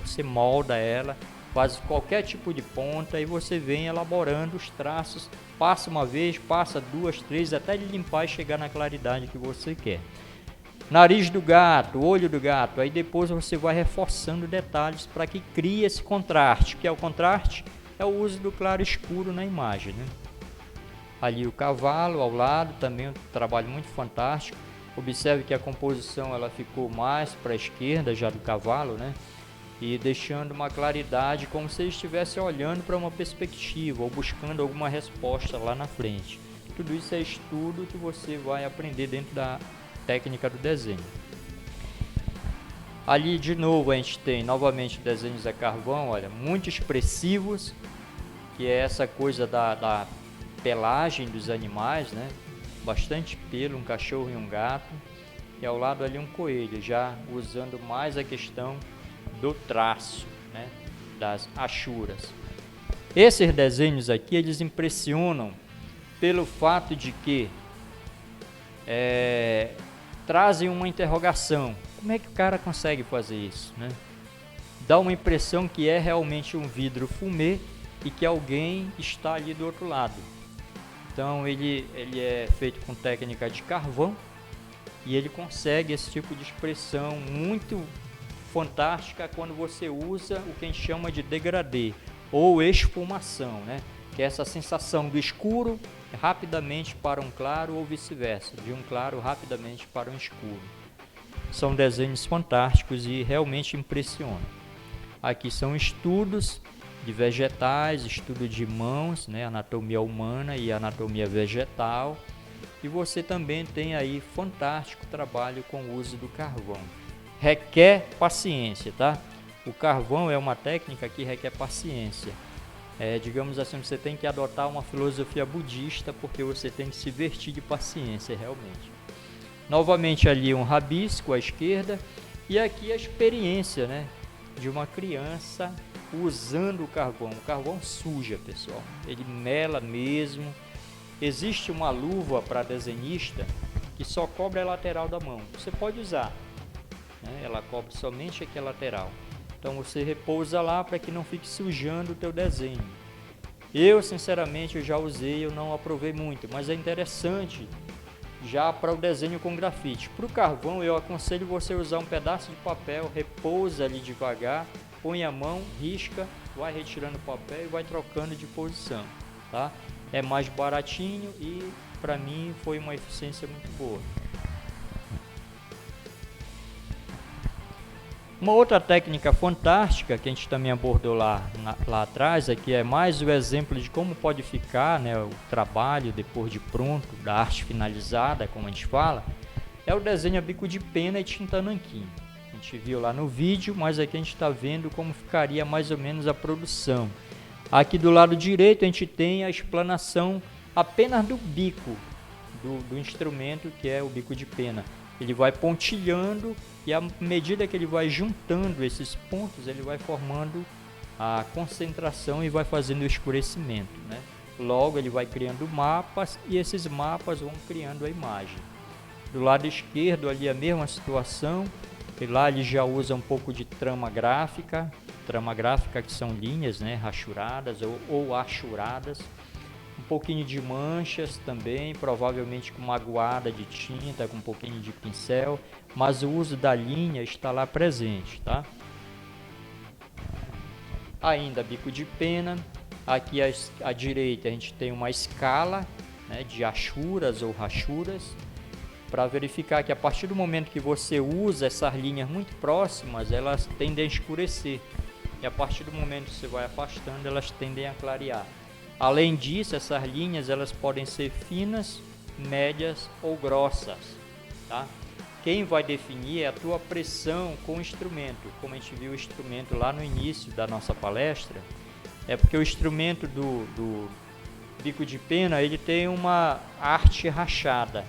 Você molda ela, faz qualquer tipo de ponta e você vem elaborando os traços. Passa uma vez, passa duas, três, até ele limpar e chegar na claridade que você quer. Nariz do gato, olho do gato, aí depois você vai reforçando detalhes para que crie esse contraste. O que é o contraste? É o uso do claro e escuro na imagem, né? Ali o cavalo ao lado, também um trabalho muito fantástico. Observe que a composição ela ficou mais para a esquerda já do cavalo, né? E deixando uma claridade como se ele estivesse olhando para uma perspectiva ou buscando alguma resposta lá na frente. Tudo isso é estudo que você vai aprender dentro da técnica do desenho. Ali de novo a gente tem novamente desenhos a carvão, olha, muito expressivos, que é essa coisa da pelagem dos animais, né? Bastante pelo, um cachorro e um gato, e ao lado ali um coelho, já usando mais a questão do traço, né? Das achuras. Esses desenhos aqui, eles impressionam pelo fato de que trazem uma interrogação. Como é que o cara consegue fazer isso, né? Dá uma impressão que é realmente um vidro fumê e que alguém está ali do outro lado. Então ele é feito com técnica de carvão e ele consegue esse tipo de expressão muito fantástica quando você usa o que a gente chama de degradê ou esfumação, né? Que é essa sensação do escuro rapidamente para um claro ou vice-versa, de um claro rapidamente para um escuro. São desenhos fantásticos e realmente impressionam. Aqui são estudos de vegetais, estudo de mãos, né, anatomia humana e anatomia vegetal. E você também tem aí fantástico trabalho com o uso do carvão. Requer paciência, tá? O carvão é uma técnica que requer paciência. Digamos assim, você tem que adotar uma filosofia budista, porque você tem que se vestir de paciência realmente. Novamente ali um rabisco à esquerda, e aqui a experiência, né, de uma criança usando o carvão. O carvão suja, pessoal, ele mela mesmo. Existe uma luva para desenhista que só cobre a lateral da mão. Você pode usar, né? Ela cobre somente aqui a lateral. Então você repousa lá para que não fique sujando o teu desenho. Eu sinceramente eu já usei, eu não aprovei muito, mas é interessante Já para o desenho com grafite. Para o carvão, eu aconselho você usar um pedaço de papel, repousa ali devagar, põe a mão, risca, vai retirando o papel e vai trocando de posição, tá? É mais baratinho e para mim foi uma eficiência muito boa. Uma outra técnica fantástica que a gente também abordou lá atrás, aqui é mais o exemplo de como pode ficar, né, o trabalho depois de pronto, da arte finalizada, como a gente fala, é o desenho a bico de pena e tinta nanquim. A gente viu lá no vídeo, mas aqui a gente está vendo como ficaria mais ou menos a produção. Aqui do lado direito a gente tem a explanação apenas do bico do instrumento, que é o bico de pena. Ele vai pontilhando e à medida que ele vai juntando esses pontos, ele vai formando a concentração e vai fazendo o escurecimento, né? Logo ele vai criando mapas e esses mapas vão criando a imagem. Do lado esquerdo ali a mesma situação, e lá ele já usa um pouco de trama gráfica que são linhas, né, rachuradas ou achuradas. Um pouquinho de manchas também, provavelmente com uma aguada de tinta, com um pouquinho de pincel, mas o uso da linha está lá presente, tá? Ainda bico de pena, aqui à direita a gente tem uma escala, né, de achuras ou rachuras, para verificar que a partir do momento que você usa essas linhas muito próximas, elas tendem a escurecer, e a partir do momento que você vai afastando, elas tendem a clarear. Além disso, essas linhas elas podem ser finas, médias ou grossas, tá? Quem vai definir é a tua pressão com o instrumento. Como a gente viu o instrumento lá no início da nossa palestra, é porque o instrumento do bico de pena ele tem uma arte rachada.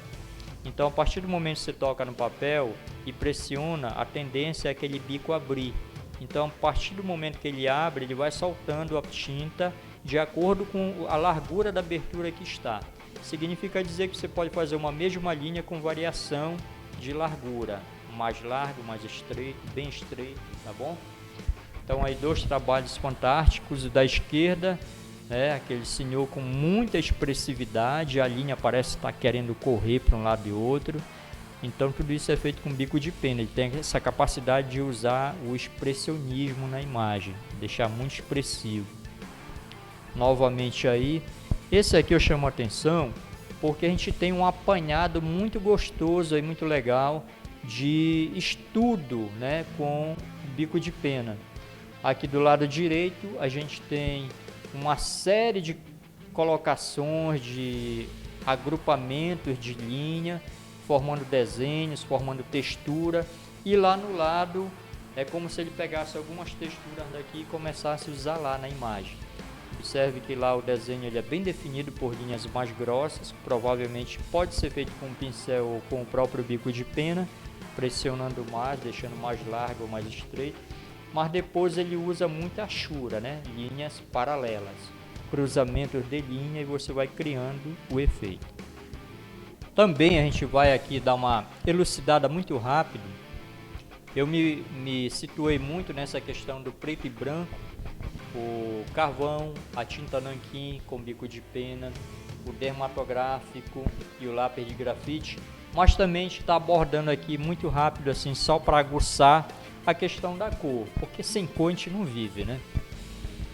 Então, a partir do momento que você toca no papel e pressiona, a tendência é aquele bico abrir. Então, a partir do momento que ele abre, ele vai soltando a tinta de acordo com a largura da abertura que está. Significa dizer que você pode fazer uma mesma linha com variação de largura, mais largo, mais estreito, bem estreito, tá bom? Então aí dois trabalhos fantásticos. O da esquerda, aquele senhor com muita expressividade, a linha parece estar querendo correr para um lado e outro. Então tudo isso é feito com bico de pena. Ele tem essa capacidade de usar o expressionismo na imagem, deixar muito expressivo. Novamente aí, esse aqui eu chamo a atenção porque a gente tem um apanhado muito gostoso e muito legal de estudo, né, com bico de pena. Aqui do lado direito a gente tem uma série de colocações, de agrupamentos de linha, formando desenhos, formando textura, e lá no lado é como se ele pegasse algumas texturas daqui e começasse a usar lá na imagem. Observe que lá o desenho ele é bem definido por linhas mais grossas, provavelmente pode ser feito com um pincel ou com o próprio bico de pena, pressionando mais, deixando mais largo ou mais estreito, mas depois ele usa muita achura, né? Linhas paralelas, cruzamentos de linha, e você vai criando o efeito. Também a gente vai aqui dar uma elucidada muito rápido. Eu me situei muito nessa questão do preto e branco, o carvão, a tinta nanquim com bico de pena, o dermatográfico e o lápis de grafite, mas também a gente está abordando aqui muito rápido, assim, só para aguçar a questão da cor, porque sem cor a gente não vive, né?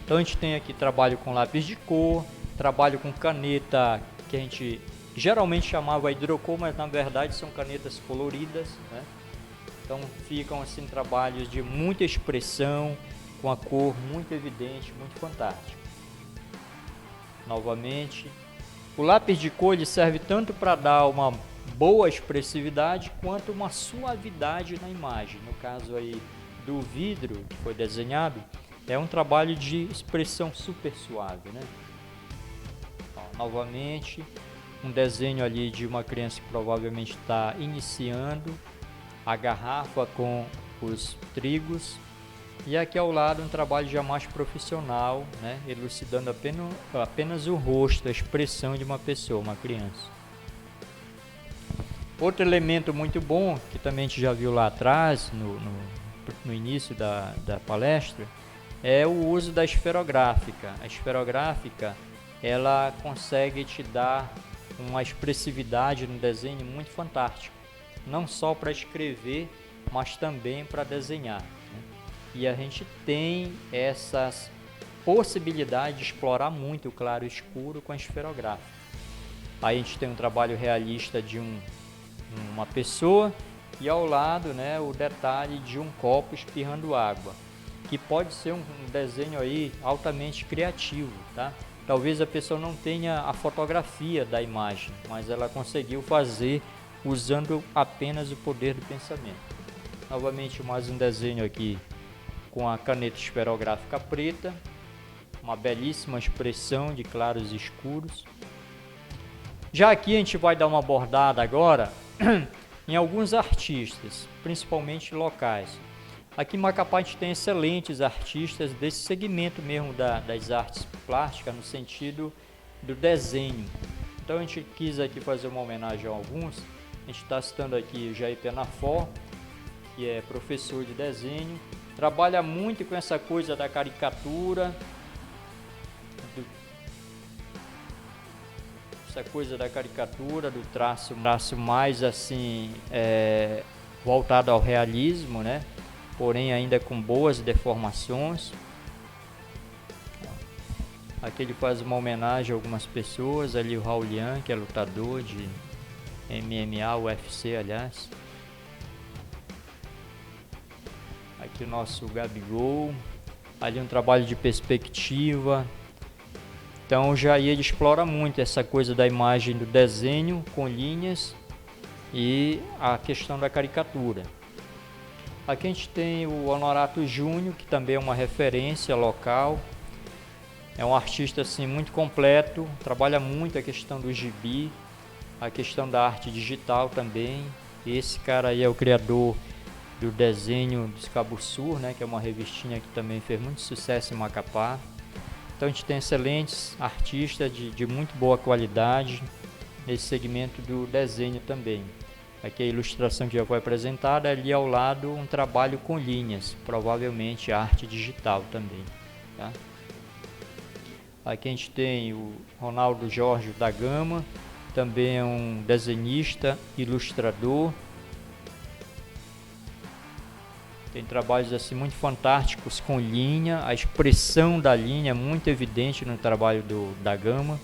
Então a gente tem aqui trabalho com lápis de cor, trabalho com caneta que a gente geralmente chamava hidrocor, mas na verdade são canetas coloridas, né? Então ficam assim trabalhos de muita expressão, com a cor muito evidente, muito fantástico. Novamente, o lápis de cor ele serve tanto para dar uma boa expressividade quanto uma suavidade na imagem. No caso aí do vidro que foi desenhado, é um trabalho de expressão super suave, né? Novamente, um desenho ali de uma criança que provavelmente está iniciando, a garrafa com os trigos. E aqui ao lado um trabalho já mais profissional, né, elucidando apenas o rosto, a expressão de uma pessoa, uma criança. Outro elemento muito bom, que também a gente já viu lá atrás, no início da palestra, é o uso da esferográfica. A esferográfica, ela consegue te dar uma expressividade no desenho muito fantástica, não só para escrever, mas também para desenhar, né? E a gente tem essas possibilidades de explorar muito o claro e escuro com a esferográfica. Aí a gente tem um trabalho realista de uma pessoa e ao lado, né, o detalhe de um copo espirrando água, que pode ser um desenho aí altamente criativo, tá? Talvez a pessoa não tenha a fotografia da imagem, mas ela conseguiu fazer usando apenas o poder do pensamento. Novamente mais um desenho aqui com a caneta esferográfica preta, uma belíssima expressão de claros e escuros. Já aqui a gente vai dar uma abordada agora em alguns artistas, principalmente locais. Aqui em Macapá a gente tem excelentes artistas desse segmento mesmo das artes plásticas, no sentido do desenho. Então a gente quis aqui fazer uma homenagem a alguns. A gente está citando aqui o Jair Penafort, que é professor de desenho, trabalha muito com essa coisa da caricatura, do traço mais assim, voltado ao realismo, né? Porém ainda com boas deformações. Aqui ele faz uma homenagem a algumas pessoas, ali o Raulian, que é lutador de MMA, UFC, aliás. Aqui o nosso Gabigol, ali um trabalho de perspectiva. Então o Jair ele explora muito essa coisa da imagem do desenho com linhas e a questão da caricatura. Aqui a gente tem o Honorato Júnior, que também é uma referência local. É um artista assim muito completo, trabalha muito a questão do gibi, a questão da arte digital também. Esse cara aí é o criador do desenho do Escabussur, né, que é uma revistinha que também fez muito sucesso em Macapá. Então a gente tem excelentes artistas de muito boa qualidade nesse segmento do desenho também. Aqui a ilustração que já foi apresentada, ali ao lado um trabalho com linhas, provavelmente arte digital também, tá? Aqui a gente tem o Ronaldo Jorge da Gama, também é um desenhista, ilustrador. Tem trabalhos assim muito fantásticos com linha, a expressão da linha é muito evidente no trabalho da Gama.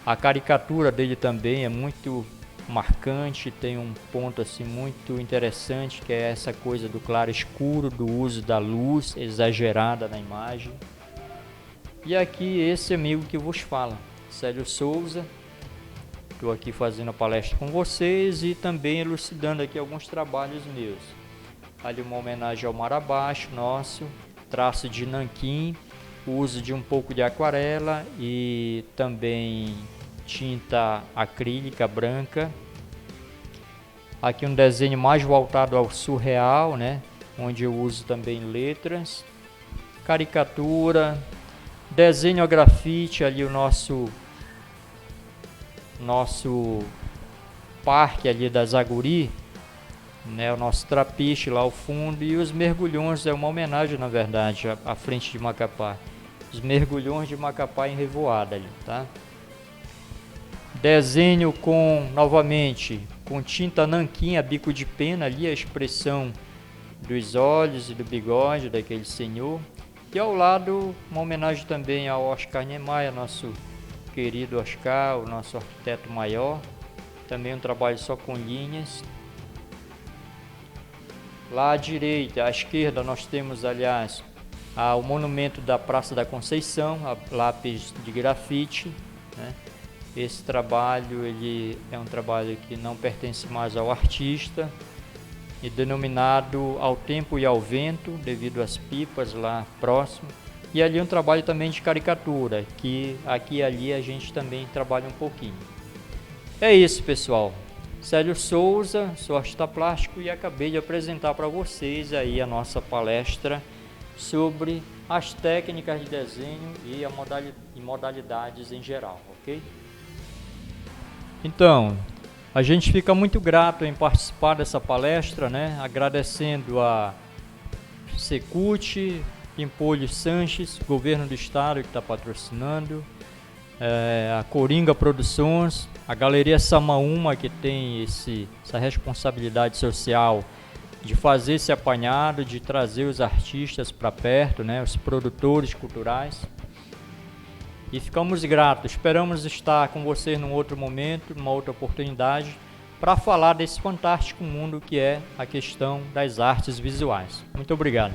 A caricatura dele também é muito marcante, tem um ponto assim muito interessante, que é essa coisa do claro escuro, do uso da luz exagerada na imagem. E aqui esse amigo que vos fala, Célio Souza. Estou aqui fazendo a palestra com vocês e também elucidando aqui alguns trabalhos meus. Ali uma homenagem ao Mar Abaixo nosso, traço de nanquim, o uso de um pouco de aquarela e também tinta acrílica branca. Aqui um desenho mais voltado ao surreal, né? Onde eu uso também letras, caricatura, desenho a grafite, ali o nosso parque ali da Zaguri, né? O nosso trapiche lá ao fundo, e os mergulhões, é uma homenagem na verdade à frente de Macapá, os mergulhões de Macapá em Revoada ali, tá? Desenho novamente com tinta nanquim a bico de pena, ali a expressão dos olhos e do bigode daquele senhor. E ao lado uma homenagem também ao Oscar Niemeyer, nosso querido Oscar, o nosso arquiteto maior. Também um trabalho só com linhas. Lá à direita, à esquerda, nós temos, aliás, o monumento da Praça da Conceição, a lápis de grafite, né? Esse trabalho ele é um trabalho que não pertence mais ao artista, e denominado Ao Tempo e ao Vento, devido às pipas lá próximo. E ali um trabalho também de caricatura, que aqui e ali a gente também trabalha um pouquinho. É isso, pessoal. Célio Souza, sou artista plástico e acabei de apresentar para vocês aí a nossa palestra sobre as técnicas de desenho e modalidades em geral, ok? Então, a gente fica muito grato em participar dessa palestra, né? Agradecendo a Secult, Pimpolho Sanches, governo do estado que está patrocinando, a Coringa Produções, a Galeria Samaúma, que tem essa responsabilidade social de fazer esse apanhado, de trazer os artistas para perto, né, os produtores culturais. E ficamos gratos, esperamos estar com vocês num outro momento, numa outra oportunidade, para falar desse fantástico mundo que é a questão das artes visuais. Muito obrigado.